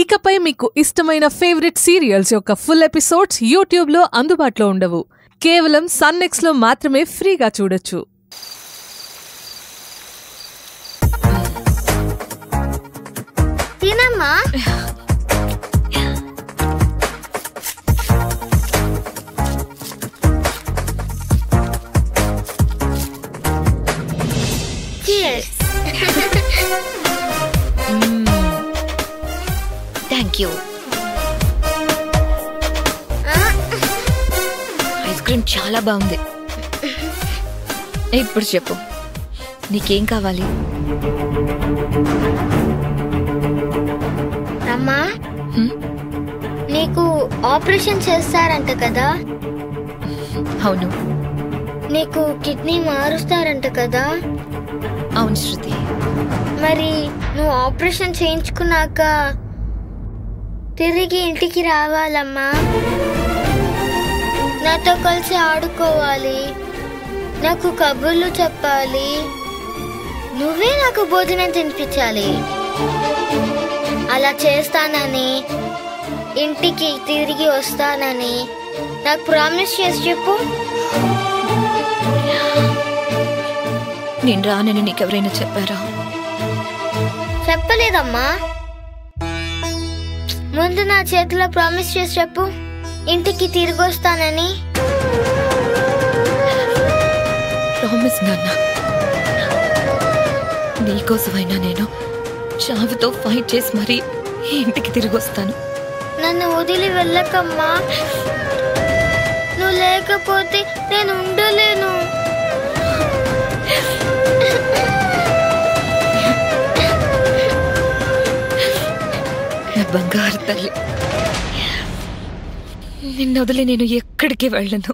ఇకపై మీకు ఇష్టమైన ఫేవరెట్ సీరియల్స్ యొక్క ఫుల్ ఎపిసోడ్స్ యూట్యూబ్లో అందుబాటులో ఉండవు. కేవలం సన్నెక్స్లో మాత్రమే ఫ్రీగా చూడొచ్చు. తినమ్మా. Thank you. ఐస్ క్రీమ్ చాలా బాగుంది. ఇప్పుడు చెప్పు, నీకేం కావాలి? అమ్మా, నీకు ఆపరేషన్ చేస్తారంట కదా? అవును. నీకు కిడ్నీ మారుస్తారంట కదా? అవును శృతి. మరి నువ్వు ఆపరేషన్ చేయించుకున్నాక తిరిగి ఇంటికి రావాలమ్మా. నాతో కలిసి ఆడుకోవాలి, నాకు కబుర్లు చెప్పాలి, నువ్వే నాకు భోజనం తినిపించాలి. అలా చేస్తానని, ఇంటికి తిరిగి వస్తానని నాకు ప్రామిస్ చేసి చెప్పు. నేను రానని నీకెవరైనా చెప్పారా? చెప్పలేదమ్మా. ముందు నా చేతిలో ప్రామిస్ చేసి చెప్పు, ఇంటికి తిరిగి వస్తానని. ప్రామిస్ నాన్న. నీకోసమైనా నేను చావుతో ఫైట్ చేసి మరీ ఇంటికి తిరిగి వస్తాను. నన్ను వదిలి వెళ్ళకమ్మా. నువ్వు లేకపోతే నేను ఉండలేను. నా బంగారు తల్లి, నిన్ను వదిలి నేను ఎక్కడికి వెళ్ళను.